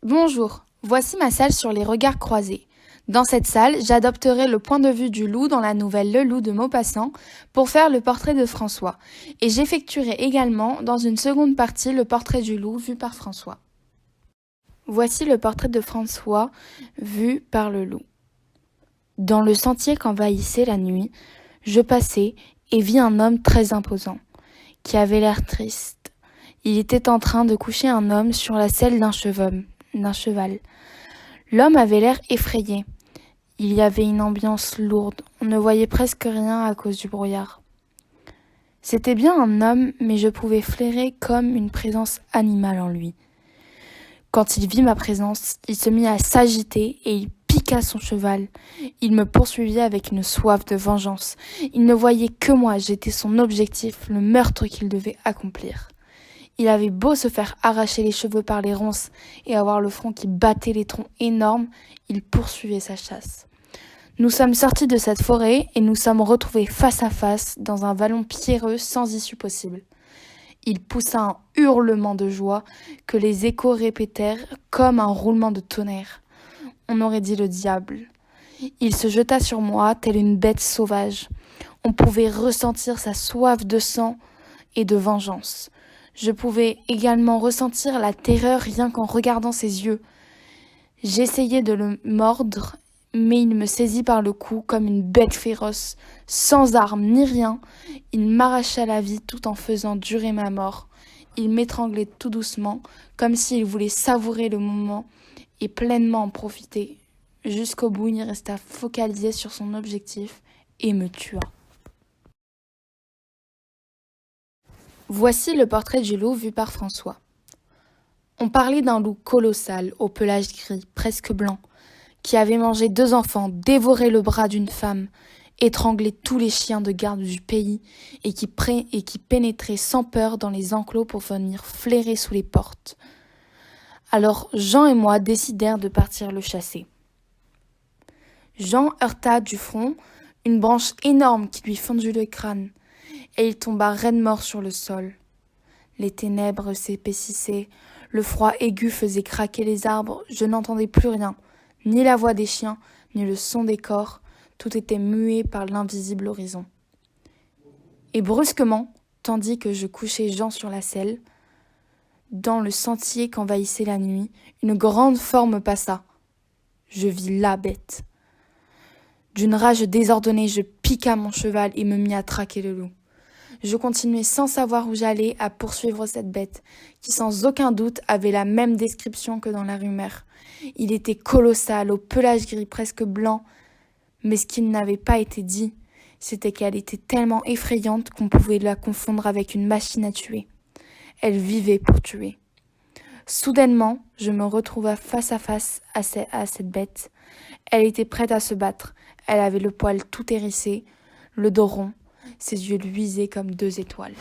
Bonjour, voici ma salle sur les regards croisés. Dans cette salle, j'adopterai le point de vue du loup dans la nouvelle Le Loup de Maupassant pour faire le portrait de François. Et j'effectuerai également dans une seconde partie le portrait du loup vu par François. Voici le portrait de François vu par le loup. Dans le sentier qu'envahissait la nuit, je passai et vis un homme très imposant, qui avait l'air triste. Il était en train de coucher un homme sur la selle d'un cheval. L'homme avait l'air effrayé. Il y avait une ambiance lourde, on ne voyait presque rien à cause du brouillard. C'était bien un homme, mais je pouvais flairer comme une présence animale en lui. Quand il vit ma présence, il se mit à s'agiter et il piqua son cheval. Il me poursuivit avec une soif de vengeance. Il ne voyait que moi, j'étais son objectif, le meurtre qu'il devait accomplir. Il avait beau se faire arracher les cheveux par les ronces et avoir le front qui battait les troncs énormes, il poursuivait sa chasse. Nous sommes sortis de cette forêt et nous sommes retrouvés face à face dans un vallon pierreux sans issue possible. Il poussa un hurlement de joie que les échos répétèrent comme un roulement de tonnerre. On aurait dit le diable. Il se jeta sur moi tel une bête sauvage. On pouvait ressentir sa soif de sang et de vengeance. Je pouvais également ressentir la terreur rien qu'en regardant ses yeux. J'essayais de le mordre, mais il me saisit par le cou comme une bête féroce, sans armes ni rien. Il m'arracha la vie tout en faisant durer ma mort. Il m'étranglait tout doucement, comme s'il voulait savourer le moment et pleinement en profiter. Jusqu'au bout, il resta focalisé sur son objectif et me tua. Voici le portrait du loup vu par François. On parlait d'un loup colossal, au pelage gris, presque blanc, qui avait mangé 2 enfants, dévoré le bras d'une femme, étranglé tous les chiens de garde du pays et qui pénétrait sans peur dans les enclos pour venir flairer sous les portes. Alors Jean et moi décidèrent de partir le chasser. Jean heurta du front une branche énorme qui lui fendit le crâne, et il tomba raide mort sur le sol. Les ténèbres s'épaississaient, le froid aigu faisait craquer les arbres, je n'entendais plus rien, ni la voix des chiens, ni le son des corps, tout était muet par l'invisible horizon. Et brusquement, tandis que je couchais Jean sur la selle, dans le sentier qu'envahissait la nuit, une grande forme passa. Je vis la bête. D'une rage désordonnée, je piqua mon cheval et me mis à traquer le loup. Je continuais sans savoir où j'allais à poursuivre cette bête, qui sans aucun doute avait la même description que dans la rumeur. Il était colossal, au pelage gris presque blanc, mais ce qui n'avait pas été dit, c'était qu'elle était tellement effrayante qu'on pouvait la confondre avec une machine à tuer. Elle vivait pour tuer. Soudainement, je me retrouva face à face à cette bête. Elle était prête à se battre. Elle avait le poil tout hérissé, le dos rond, ses yeux luisaient comme 2 étoiles.